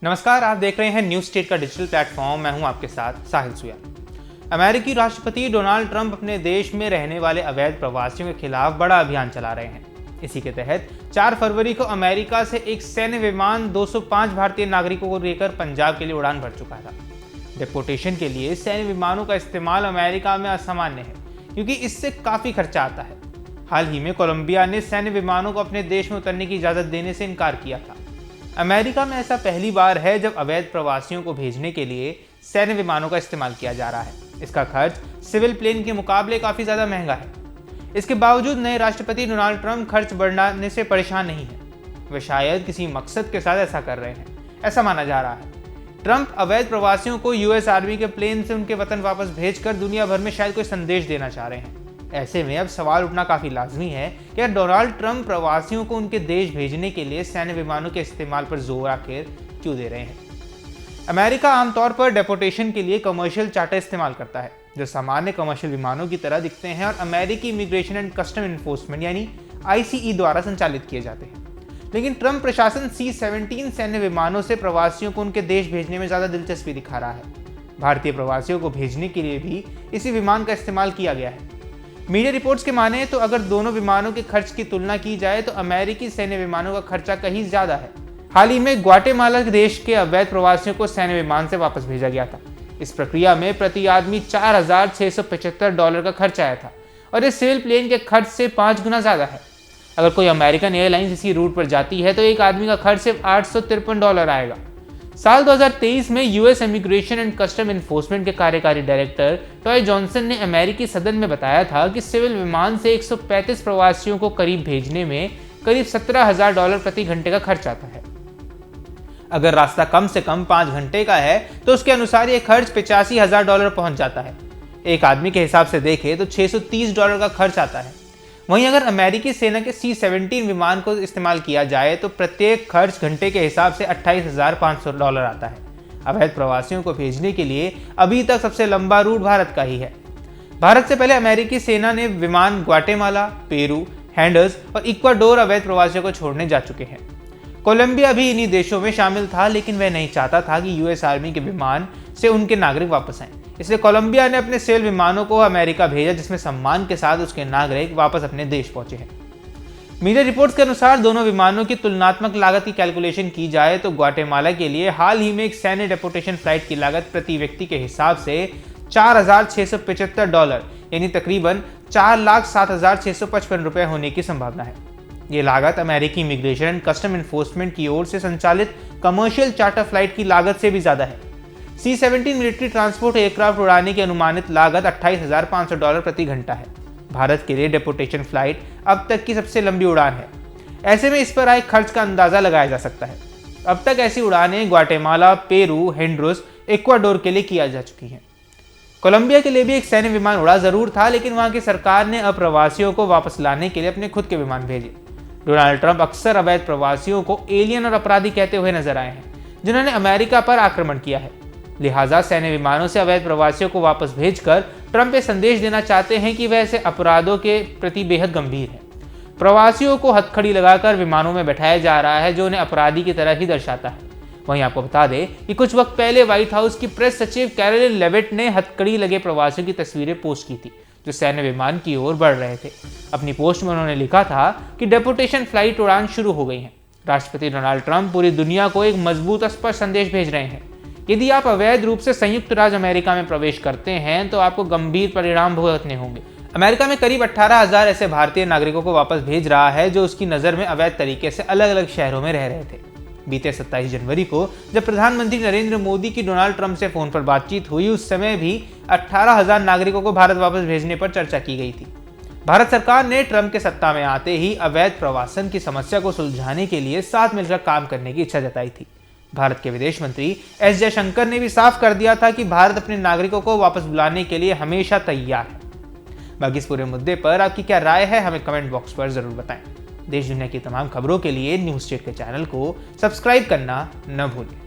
नमस्कार, आप देख रहे हैं न्यूज स्टेट का डिजिटल प्लेटफॉर्म। मैं हूं आपके साथ साहिल सुयाल। अमेरिकी राष्ट्रपति डोनाल्ड ट्रंप अपने देश में रहने वाले अवैध प्रवासियों के खिलाफ बड़ा अभियान चला रहे हैं। इसी के तहत 4 फरवरी को अमेरिका से एक सैन्य विमान 205 भारतीय नागरिकों को लेकर पंजाब के लिए उड़ान भर चुका था। डिपोर्टेशन के लिए सैन्य विमानों का इस्तेमाल अमेरिका में असामान्य है, क्योंकि इससे काफी खर्चा आता है। हाल ही में कोलंबिया ने सैन्य विमानों को अपने देश में उतरने की इजाजत देने से इनकार किया था। अमेरिका में ऐसा पहली बार है जब अवैध प्रवासियों को भेजने के लिए सैन्य विमानों का इस्तेमाल किया जा रहा है। इसका खर्च सिविल प्लेन के मुकाबले काफी ज्यादा महंगा है। इसके बावजूद नए राष्ट्रपति डोनाल्ड ट्रंप खर्च बढ़ाने से परेशान नहीं है। वे शायद किसी मकसद के साथ ऐसा कर रहे हैं, ऐसा माना जा रहा है। ट्रंप अवैध प्रवासियों को यूएस आर्मी के प्लेन से उनके वतन वापस भेजकर दुनिया भर में शायद कोई संदेश देना चाह रहे हैं। ऐसे में अब सवाल उठना काफी लाजमी है कि क्या डोनाल्ड ट्रंप प्रवासियों को उनके देश भेजने के लिए सैन्य विमानों के इस्तेमाल पर जोर आखिर क्यों दे रहे हैं। अमेरिका आमतौर पर डेपोर्टेशन के लिए कमर्शियल चार्टर इस्तेमाल करता है, जो सामान्य कमर्शियल विमानों की तरह दिखते हैं और अमेरिकी इमिग्रेशन एंड कस्टम इन्फोर्समेंट यानी आईसीई द्वारा संचालित किए जाते हैं। लेकिन ट्रंप प्रशासन C-17 सैन्य विमानों से प्रवासियों को उनके देश भेजने में ज्यादा दिलचस्पी दिखा रहा है। भारतीय प्रवासियों को भेजने के लिए भी इसी विमान का इस्तेमाल किया गया है। मीडिया रिपोर्ट्स के माने तो अगर दोनों विमानों के खर्च की तुलना की जाए तो अमेरिकी सैन्य विमानों का खर्चा कहीं ज्यादा है। हाल ही में ग्वाटेमाला देश के अवैध प्रवासियों को सैन्य विमान से वापस भेजा गया था। इस प्रक्रिया में प्रति आदमी $4,675 का खर्च आया था और इस सिविल प्लेन के खर्च से 5 गुना ज्यादा है। अगर कोई अमेरिकन एयरलाइंस इसी रूट पर जाती है तो एक आदमी का खर्च सिर्फ $853 आएगा। साल 2023 में US immigration and custom enforcement के कार्यकारी डायरेक्टर टॉय जॉनसन ने अमेरिकी सदन में बताया था कि सिविल विमान से 135 प्रवासियों को करीब भेजने में करीब $17,000 प्रति घंटे का खर्च आता है। अगर रास्ता कम से कम 5 घंटे का है तो उसके अनुसार यह खर्च $85,000 पहुंच जाता है। एक आदमी के हिसाब से देखें तो $630 का खर्च आता है। वहीं अगर अमेरिकी सेना के C-17 विमान को इस्तेमाल किया जाए तो प्रत्येक खर्च घंटे के हिसाब से $28,500 आता है। अवैध प्रवासियों को भेजने के लिए अभी तक सबसे लंबा रूट भारत का ही है। भारत से पहले अमेरिकी सेना ने विमान ग्वाटेमाला, पेरू, होंडुरास और इक्वाडोर अवैध प्रवासियों को छोड़ने जा चुके हैं। कोलंबिया भी इन्हीं देशों में शामिल था, लेकिन वह नहीं चाहता था कि यूएस आर्मी के विमान से उनके नागरिक वापस आएं। इसलिए कोलंबिया ने अपने सिविल विमानों को अमेरिका भेजा, जिसमें सम्मान के साथ उसके नागरिक वापस अपने देश पहुंचे हैं। मीडिया रिपोर्ट्स के अनुसार दोनों विमानों की तुलनात्मक लागत की कैलकुलेशन की जाए तो ग्वाटेमाला के लिए हाल ही में एक सैन्य डेपोर्टेशन फ्लाइट की लागत प्रति व्यक्ति के हिसाब से $4,675 यानी तकरीबन $4,07,655 होने की संभावना है। ये लागत अमेरिकी इमिग्रेशन एंड कस्टम इन्फोर्समेंट की ओर से संचालित कमर्शियल चार्टर फ्लाइट की लागत से भी ज्यादा है। C-17 मिलिट्री ट्रांसपोर्ट एयरक्राफ्ट उड़ाने की अनुमानित लागत $28,500 प्रति घंटा है। भारत के लिए डेपोर्टेशन फ्लाइट अब तक की सबसे लंबी उड़ान है। ऐसे में इस पर आए खर्च का अंदाजा लगाया जा सकता है। अब तक ऐसी उड़ानें ग्वाटेमाला, पेरू, होंडुरास, इक्वाडोर के लिए किया जा चुकी हैं। कोलंबिया के लिए भी एक सैन्य विमान उड़ा जरूर था, लेकिन वहां की सरकार ने अप्रवासियों को वापस लाने के लिए अपने खुद के विमान भेजे। डोनाल्ड ट्रंप अक्सर अवैध प्रवासियों को एलियन और अपराधी कहते हुए नजर आए हैं, जिन्होंने अमेरिका पर आक्रमण किया है। लिहाजा सैन्य विमानों से अवैध प्रवासियों को वापस भेजकर ट्रंप ये संदेश देना चाहते हैं कि वह ऐसे अपराधों के प्रति बेहद गंभीर है। प्रवासियों को हथकड़ी लगाकर विमानों में बैठाया जा रहा है, जो उन्हें अपराधी की तरह ही दर्शाता है। वहीं आपको बता दें कि कुछ वक्त पहले व्हाइट हाउस की प्रेस सचिव कैरोलिन लेविट ने हथकड़ी लगे प्रवासियों की तस्वीरें पोस्ट की थी, जो सैन्य विमान की ओर बढ़ रहे थे। अपनी पोस्ट में उन्होंने लिखा था कि डेपोर्टेशन फ्लाइट उड़ान शुरू हो गई है। राष्ट्रपति डोनाल्ड ट्रंप पूरी दुनिया को एक मजबूत और स्पष्ट संदेश भेज रहे हैं। यदि आप अवैध रूप से संयुक्त राज्य अमेरिका में प्रवेश करते हैं तो आपको गंभीर परिणाम भुगतने होंगे। अमेरिका में करीब 18,000 ऐसे भारतीय नागरिकों को वापस भेज रहा है, जो उसकी नज़र में अवैध तरीके से अलग अलग शहरों में रह रहे थे। बीते 27 जनवरी को जब प्रधानमंत्री नरेंद्र मोदी की डोनाल्ड ट्रंप से फोन पर बातचीत हुई, उस समय भी 18,000 नागरिकों को भारत वापस भेजने पर चर्चा की गई थी। भारत सरकार ने ट्रंप के सत्ता में आते ही अवैध प्रवासन की समस्या को सुलझाने के लिए साथ मिलकर काम करने की इच्छा जताई थी। भारत के विदेश मंत्री एस जयशंकर ने भी साफ कर दिया था कि भारत अपने नागरिकों को वापस बुलाने के लिए हमेशा तैयार है। बाकी इस पूरे मुद्दे पर आपकी क्या राय है, हमें कमेंट बॉक्स पर जरूर बताएं। देश दुनिया की तमाम खबरों के लिए न्यूज स्टेट के चैनल को सब्सक्राइब करना न भूलें।